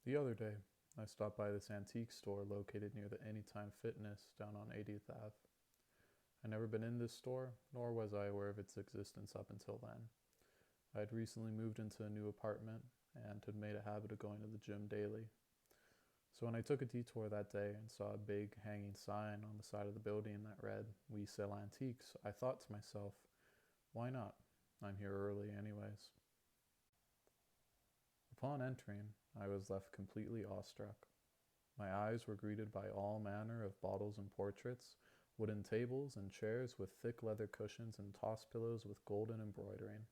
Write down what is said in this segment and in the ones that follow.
The other day, I stopped by this antique store located near the Anytime Fitness down on 80th Ave. I'd never been in this store, nor was I aware of its existence up until then. I had recently moved into a new apartment and had made a habit of going to the gym daily. So when I took a detour that day and saw a big hanging sign on the side of the building that read, "We sell antiques," I thought to myself, why not? I'm here early anyways. Upon entering, I was left completely awestruck. My eyes were greeted by all manner of bottles and portraits, wooden tables and chairs with thick leather cushions and toss pillows with golden embroidering.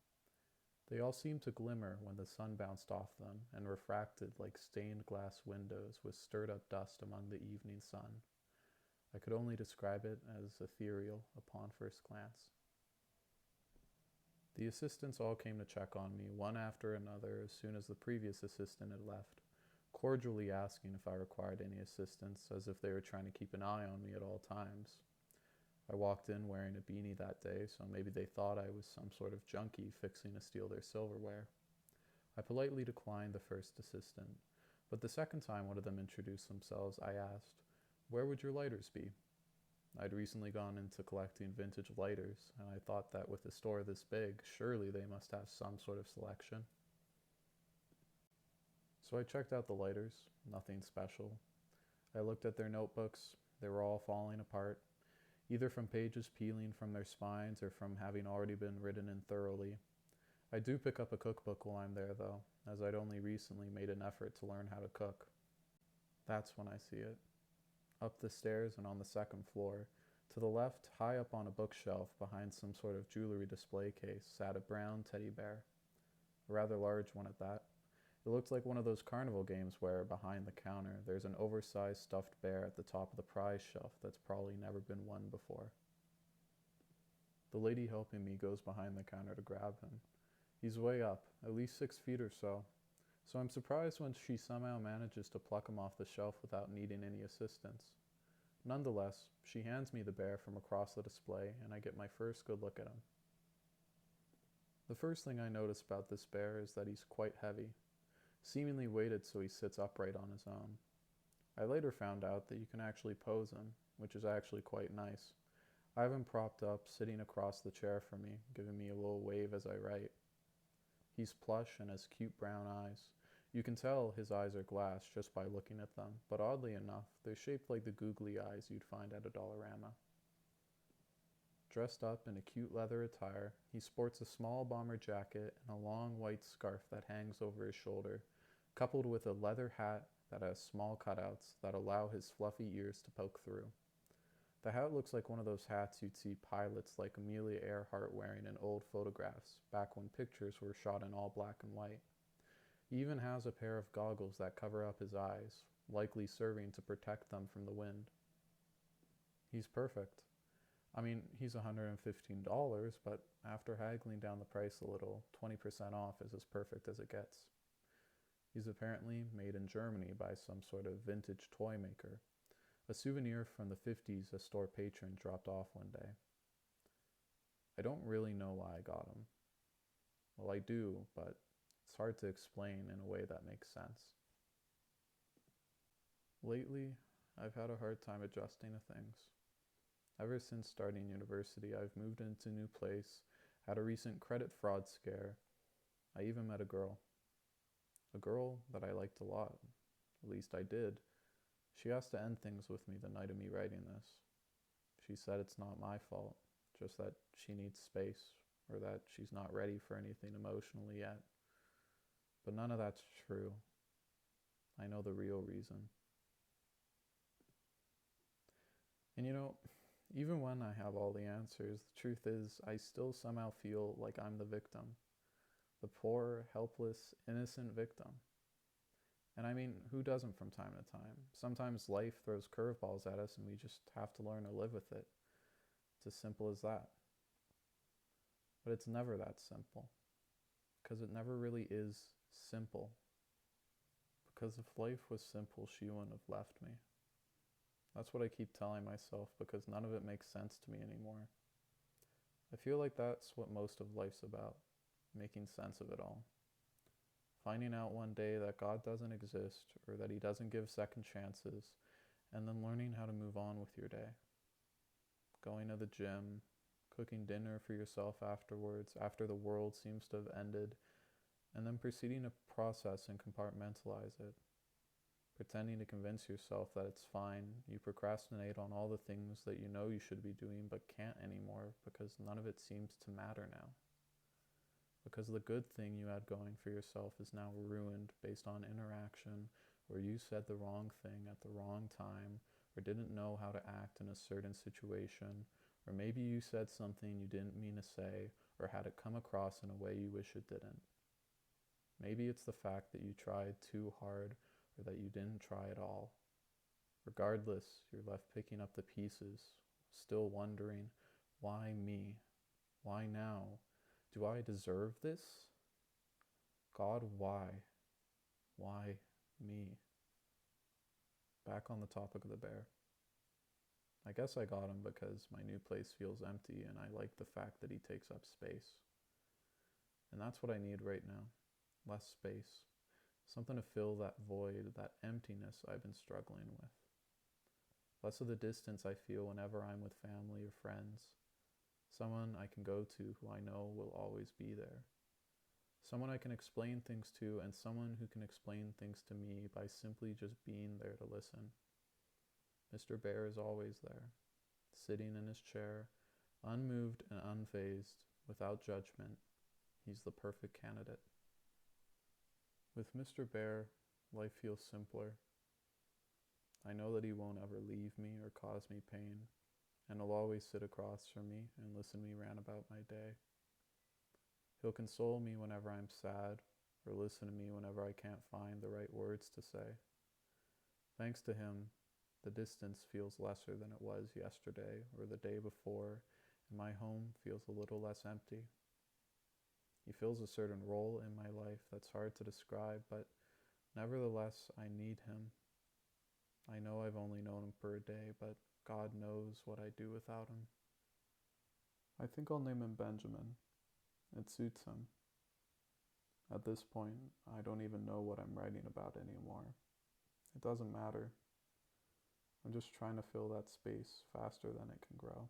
They all seemed to glimmer when the sun bounced off them and refracted like stained glass windows with stirred up dust among the evening sun. I could only describe it as ethereal upon first glance. The assistants all came to check on me, one after another, as soon as the previous assistant had left, cordially asking if I required any assistance, as if they were trying to keep an eye on me at all times. I walked in wearing a beanie that day, so maybe they thought I was some sort of junkie fixing to steal their silverware. I politely declined the first assistant, but the second time one of them introduced themselves, I asked, "Where would your lighters be?" I'd recently gone into collecting vintage lighters, and I thought that with a store this big, surely they must have some sort of selection. So I checked out the lighters, nothing special. I looked at their notebooks, they were all falling apart, either from pages peeling from their spines or from having already been written in thoroughly. I do pick up a cookbook while I'm there though, as I'd only recently made an effort to learn how to cook. That's when I see it. Up the stairs and on the second floor, to the left, high up on a bookshelf behind some sort of jewelry display case, sat a brown teddy bear. A rather large one at that. It looked like one of those carnival games where, behind the counter, there's an oversized stuffed bear at the top of the prize shelf that's probably never been won before. The lady helping me goes behind the counter to grab him. He's way up, at least 6 feet or so I'm surprised when she somehow manages to pluck him off the shelf without needing any assistance. Nonetheless, she hands me the bear from across the display, and I get my first good look at him. The first thing I notice about this bear is that he's quite heavy, seemingly weighted so he sits upright on his own. I later found out that you can actually pose him, which is actually quite nice. I have him propped up, sitting across the chair from me, giving me a little wave as I write. He's plush and has cute brown eyes. You can tell his eyes are glass just by looking at them, but oddly enough, they're shaped like the googly eyes you'd find at a Dollarama. Dressed up in a cute leather attire, he sports a small bomber jacket and a long white scarf that hangs over his shoulder, coupled with a leather hat that has small cutouts that allow his fluffy ears to poke through. The hat looks like one of those hats you'd see pilots like Amelia Earhart wearing in old photographs, back when pictures were shot in all black and white. He even has a pair of goggles that cover up his eyes, likely serving to protect them from the wind. He's perfect. I mean, he's $115, but after haggling down the price a little, 20% off is as perfect as it gets. He's apparently made in Germany by some sort of vintage toy maker, a souvenir from the 50s a store patron dropped off one day. I don't really know why I got him. Well, I do, but it's hard to explain in a way that makes sense. Lately, I've had a hard time adjusting to things. Ever since starting university, I've moved into a new place, had a recent credit fraud scare. I even met a girl. A girl that I liked a lot. At least I did. She asked to end things with me the night of me writing this. She said it's not my fault, just that she needs space, or that she's not ready for anything emotionally yet. But none of that's true. I know the real reason. And even when I have all the answers, the truth is I still somehow feel like I'm the victim. The poor, helpless, innocent victim. And I mean, who doesn't from time to time? Sometimes life throws curveballs at us and we just have to learn to live with it. It's as simple as that. But it's never that simple. Because it never really is simple. Because if life was simple, she wouldn't have left me. That's what I keep telling myself because none of it makes sense to me anymore. I feel like that's what most of life's about, making sense of it all. Finding out one day that God doesn't exist or that He doesn't give second chances, and then learning how to move on with your day. Going to the gym, cooking dinner for yourself afterwards, after the world seems to have ended, and then proceeding to process and compartmentalize it. Pretending to convince yourself that it's fine, you procrastinate on all the things that you know you should be doing but can't anymore because none of it seems to matter now. Because the good thing you had going for yourself is now ruined based on interaction where you said the wrong thing at the wrong time, or didn't know how to act in a certain situation, or maybe you said something you didn't mean to say, or had it come across in a way you wish it didn't. Maybe it's the fact that you tried too hard, or that you didn't try at all. Regardless, you're left picking up the pieces, still wondering, why me? Why now? Do I deserve this? God, why? Why me? Back on the topic of the bear. I guess I got him because my new place feels empty and I like the fact that he takes up space. And that's what I need right now. Less space. Something to fill that void, that emptiness I've been struggling with. Less of the distance I feel whenever I'm with family or friends. Someone I can go to who I know will always be there. Someone I can explain things to, and someone who can explain things to me by simply just being there to listen. Mr. Bear is always there, sitting in his chair, unmoved and unfazed, without judgment. He's the perfect candidate. With Mr. Bear, life feels simpler. I know that he won't ever leave me or cause me pain, and he'll always sit across from me and listen to me rant about my day. He'll console me whenever I'm sad, or listen to me whenever I can't find the right words to say. Thanks to him, the distance feels lesser than it was yesterday or the day before, and my home feels a little less empty. He fills a certain role in my life that's hard to describe, but nevertheless, I need him. I know I've only known him for a day, but God knows what I'd do without him. I think I'll name him Benjamin. It suits him. At this point, I don't even know what I'm writing about anymore. It doesn't matter. I'm just trying to fill that space faster than it can grow.